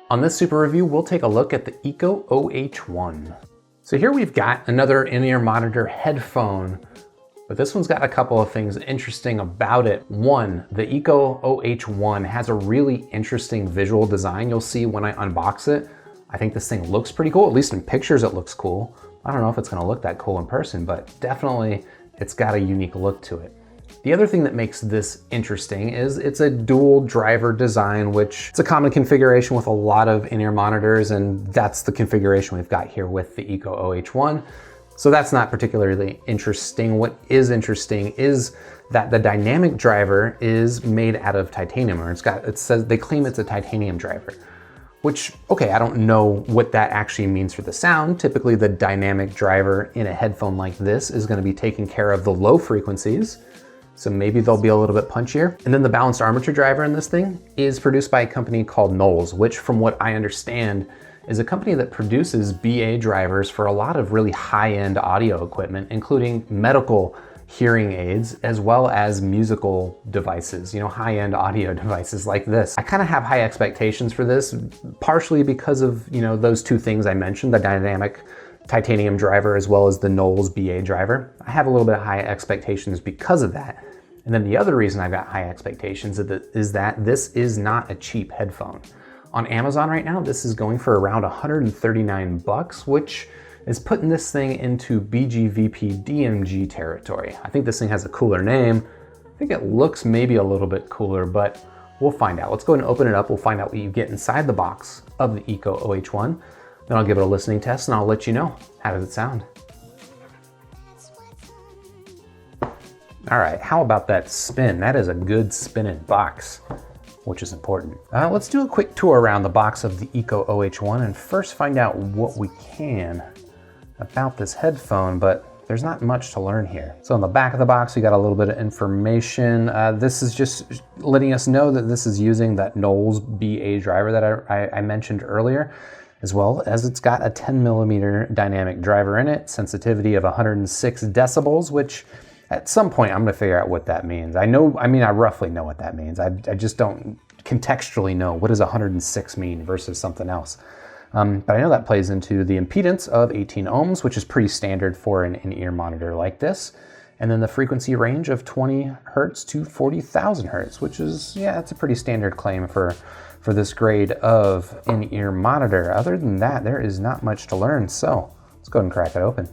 On this super review, we'll take a look at the Ikko OH1. So here we've got another in-ear monitor headphone, but this one's got a couple of things interesting about it. One, the Ikko OH1 has a really interesting visual design. You'll see when I unbox it. I think this thing looks pretty cool, at least in pictures it looks cool. I don't know if it's gonna look that cool in person, but definitely it's got a unique look to it. The other thing that makes this interesting is it's a dual driver design, which it's a common configuration with a lot of in-ear monitors, and that's the configuration we've got here with the Ikko OH1. So that's not particularly interesting. What is interesting is that the dynamic driver is made out of titanium, or it says they claim it's a titanium driver. Which, okay, I don't know what that actually means for the sound. Typically the dynamic driver in a headphone like this is gonna be taking care of the low frequencies, so maybe they'll be a little bit punchier. And then the balanced armature driver in this thing is produced by a company called Knowles, which from what I understand is a company that produces BA drivers for a lot of really high-end audio equipment, including medical hearing aids, as well as musical devices, you know, high-end audio devices like this. I kind of have high expectations for this, partially because of, you know, those two things I mentioned, the dynamic titanium driver as well as the Knowles BA driver. I have a little bit of high expectations because of that. And then the other reason I've got high expectations is that this is not a cheap headphone. On Amazon right now, this is going for around 139 bucks, which is putting this thing into BGVP DMG territory. I think this thing has a cooler name. I think it looks maybe a little bit cooler, but we'll find out. Let's go ahead and open it up. We'll find out what you get inside the box of the Ikko OH1. Then I'll give it a listening test and I'll let you know. How does it sound? All right, how about that spin? That is a good spinning box, which is important. Let's do a quick tour around the box of the Ikko OH1 and first find out what we can about this headphone, but there's not much to learn here. So on the back of the box, we got a little bit of information. This is just letting us know that this is using that Knowles BA driver that I mentioned earlier, as well as it's got a 10mm dynamic driver in it, sensitivity of 106 decibels, which at some point I'm gonna figure out what that means. I roughly know what that means. I just don't contextually know what does 106 mean versus something else. But I know that plays into the impedance of 18 ohms, which is pretty standard for an in-ear monitor like this. And then the frequency range of 20 hertz to 40,000 hertz, which is, yeah, it's a pretty standard claim for this grade of in-ear monitor. Other than that, there is not much to learn. So let's go ahead and crack it open.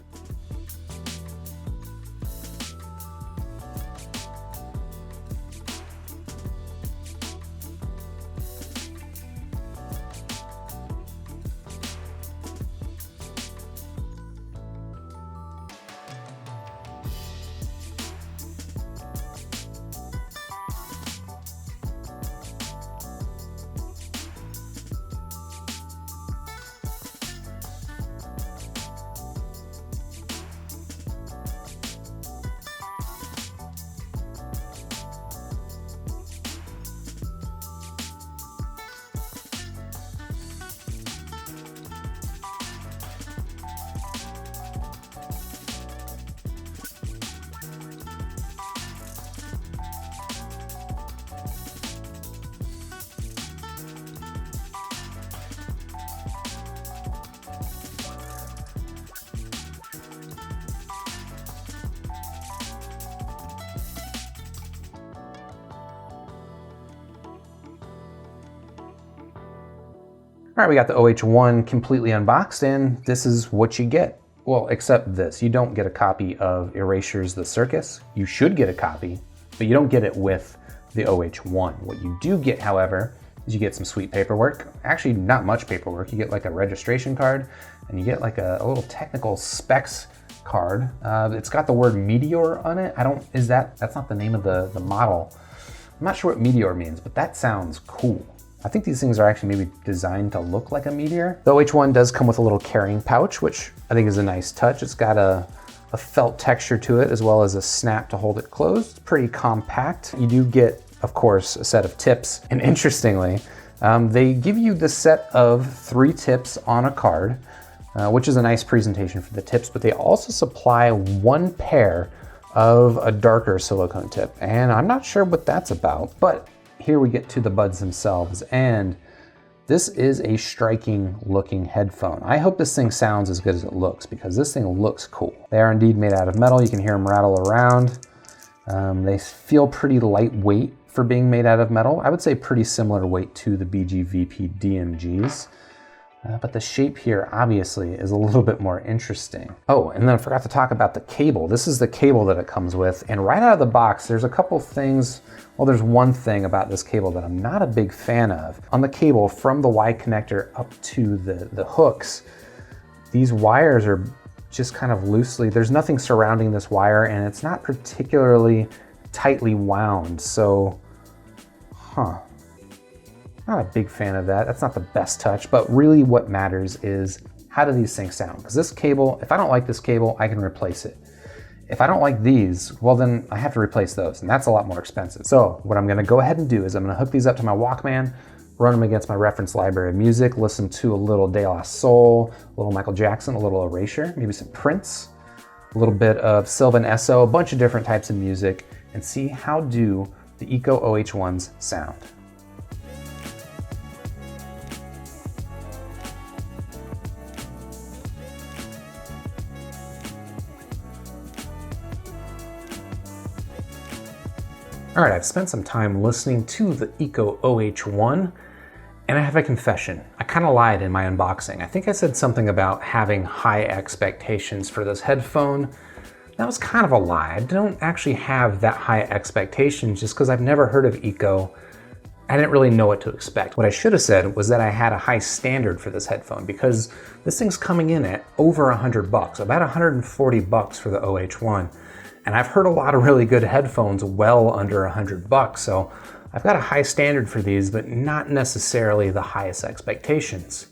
All right, we got the OH1 completely unboxed, and this is what you get. Well, except this, you don't get a copy of Erasure's The Circus. You should get a copy, but you don't get it with the OH1. What you do get, however, is you get some sweet paperwork. Actually, not much paperwork. You get like a registration card, and you get like a little technical specs card. It's got the word Meteor on it. That's not the name of the model. I'm not sure what Meteor means, but that sounds cool. I think these things are actually maybe designed to look like a Meteor. The OH1 does come with a little carrying pouch, which I think is a nice touch. It's got a felt texture to it, as well as a snap to hold it closed. It's pretty compact. You do get, of course, a set of tips. And interestingly, they give you the set of 3 tips on a card, which is a nice presentation for the tips, but they also supply 1 pair of a darker silicone tip. And I'm not sure what that's about, but here we get to the buds themselves, and This is a striking looking headphone. I hope this thing sounds as good as it looks because this thing looks cool. They are indeed made out of metal. You can hear them rattle around. They feel pretty lightweight for being made out of metal. I would say pretty similar weight to the BG-VP DMGs. But the shape here obviously is a little bit more interesting. Oh, and then I forgot to talk about the cable. This is the cable that it comes with. And right out of the box, there's a couple things. Well, there's one thing about this cable that I'm not a big fan of. On the cable from the Y connector up to the hooks, these wires are just kind of loosely, there's nothing surrounding this wire and it's not particularly tightly wound. So, not a big fan of that. That's not the best touch, but really what matters is how do these things sound? Because this cable, if I don't like this cable, I can replace it. If I don't like these, well then I have to replace those and that's a lot more expensive. So what I'm gonna go ahead and do is I'm gonna hook these up to my Walkman, run them against my reference library of music, listen to a little De La Soul, a little Michael Jackson, a little Erasure, maybe some Prince, a little bit of Sylvan Esso, a bunch of different types of music, and see how do the Ikko OH1s sound. All right, I've spent some time listening to the Ikko OH1, and I have a confession. I kind of lied in my unboxing. I think I said something about having high expectations for this headphone. That was kind of a lie. I don't actually have that high expectations just because I've never heard of Ikko. I didn't really know what to expect. What I should have said was that I had a high standard for this headphone because this thing's coming in at over $100, about $140 for the OH1. And I've heard a lot of really good headphones well under $100, so I've got a high standard for these, but not necessarily the highest expectations.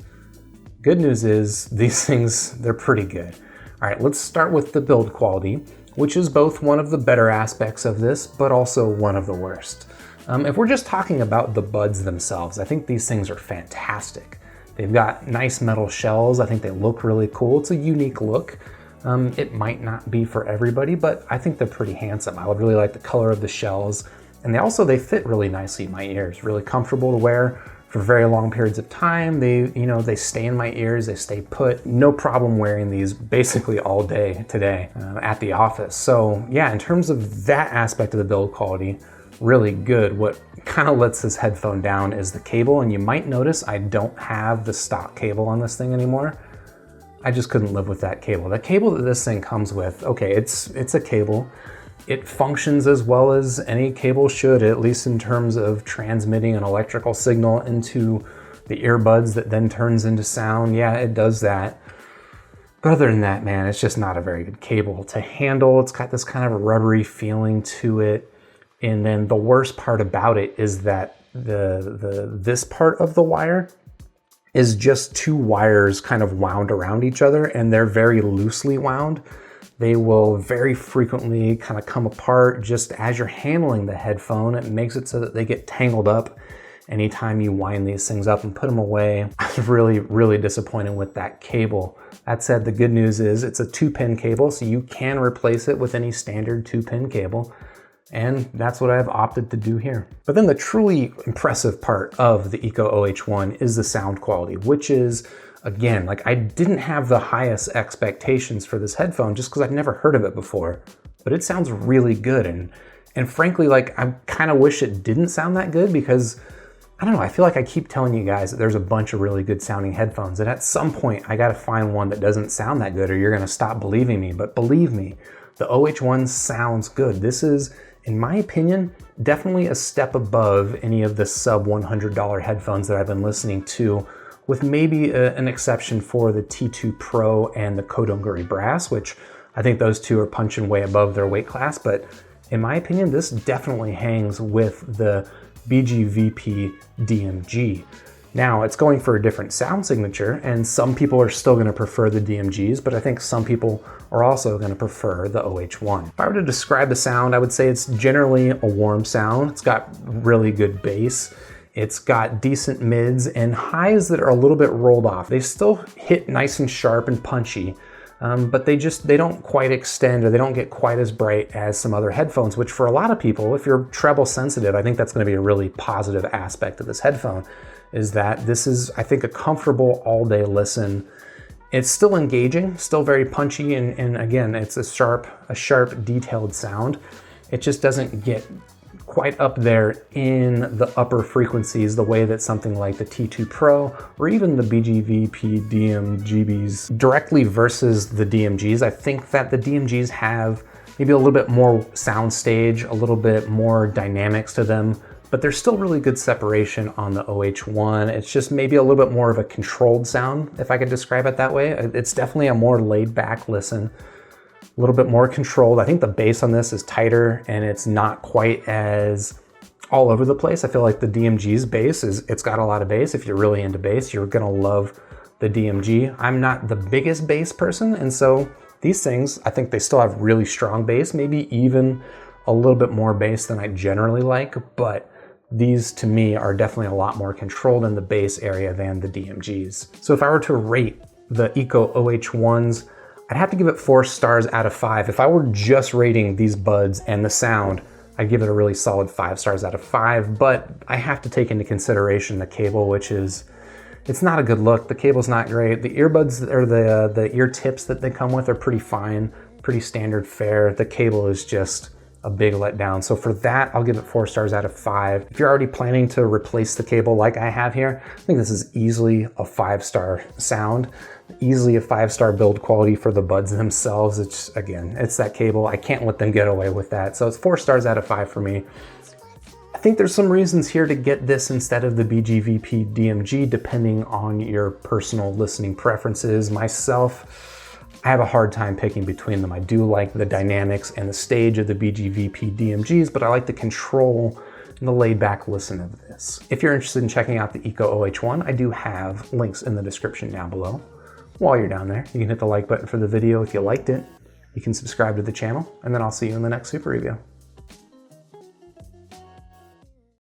Good news is these things, they're pretty good. All right, let's start with the build quality, which is both one of the better aspects of this, but also one of the worst. If we're just talking about the buds themselves, I think these things are fantastic. They've got nice metal shells. I think they look really cool. It's a unique look. It might not be for everybody, but I think they're pretty handsome. I would really like the color of the shells. And they fit really nicely in my ears, really comfortable to wear for very long periods of time. They stay in my ears, they stay put. No problem wearing these basically all day today at the office. So yeah, in terms of that aspect of the build quality, really good. What kind of lets this headphone down is the cable. And you might notice I don't have the stock cable on this thing anymore. I just couldn't live with that cable. The cable that this thing comes with, okay, it's a cable. It functions as well as any cable should, at least in terms of transmitting an electrical signal into the earbuds that then turns into sound. Yeah, it does that. But other than that, man, it's just not a very good cable to handle. It's got this kind of a rubbery feeling to it. And then the worst part about it is that this part of the wire is just two wires kind of wound around each other, and they're very loosely wound. They will very frequently kind of come apart just as you're handling the headphone. It makes it so that they get tangled up anytime you wind these things up and put them away. I was really, really disappointed with that cable. That said, the good news is it's a 2-pin cable, so you can replace it with any standard 2-pin cable. And that's what I've opted to do here. But then the truly impressive part of the Ikko OH1 is the sound quality, which is, again, like I didn't have the highest expectations for this headphone just because I've never heard of it before, but it sounds really good. And frankly, like I kind of wish it didn't sound that good because I don't know, I feel like I keep telling you guys that there's a bunch of really good sounding headphones, and at some point I gotta find one that doesn't sound that good or you're gonna stop believing me. But believe me, the OH1 sounds good. This is, in my opinion, definitely a step above any of the sub $100 headphones that I've been listening to, with maybe an exception for the T2 Pro and the Kodonguri Brass, which I think those two are punching way above their weight class. But in my opinion, this definitely hangs with the BG-VP DMG. Now, it's going for a different sound signature, and some people are still going to prefer the DMGs, but I think some people are also going to prefer the OH1. If I were to describe the sound, I would say it's generally a warm sound. It's got really good bass. It's got decent mids and highs that are a little bit rolled off. They still hit nice and sharp and punchy, but they don't quite extend, or they don't get quite as bright as some other headphones, which for a lot of people, if you're treble sensitive, I think that's going to be a really positive aspect of this headphone, is that this is, I think, a comfortable all-day listen. It's still engaging, still very punchy, and again, it's a sharp, detailed sound. It just doesn't get quite up there in the upper frequencies the way that something like the T2 Pro or even the BGVP DMGBs directly versus the DMGs. I think that the DMGs have maybe a little bit more soundstage, a little bit more dynamics to them, but there's still really good separation on the OH1. It's just maybe a little bit more of a controlled sound, if I could describe it that way. It's definitely a more laid back listen, a little bit more controlled. I think the bass on this is tighter and it's not quite as all over the place. I feel like the DMG's bass it's got a lot of bass. If you're really into bass, you're gonna love the DMG. I'm not the biggest bass person, and so these things, I think they still have really strong bass, maybe even a little bit more bass than I generally like, but these to me are definitely a lot more controlled in the bass area than the DMGs. So if I were to rate the Ikko OH1s, I'd have to give it 4 stars out of 5. If I were just rating these buds and the sound, I'd give it a really solid 5 stars out of 5, but I have to take into consideration the cable, which is, it's not a good look. The cable's not great. The earbuds or the ear tips that they come with are pretty fine, pretty standard fare. The cable is just a big letdown. So for that, I'll give it 4 stars out of 5. If you're already planning to replace the cable like I have here, I think this is easily a 5-star sound, easily a 5-star build quality for the buds themselves. It's, again, it's that cable. I can't let them get away with that. So it's 4 stars out of 5 for me. I think there's some reasons here to get this instead of the BGVP DMG, depending on your personal listening preferences. Myself, I have a hard time picking between them. I do like the dynamics and the stage of the BGVP DMGs, but I like the control and the laid back listen of this. If you're interested in checking out the Ikko OH1, I do have links in the description down below. While you're down there, you can hit the like button for the video if you liked it. You can subscribe to the channel, and then I'll see you in the next super review.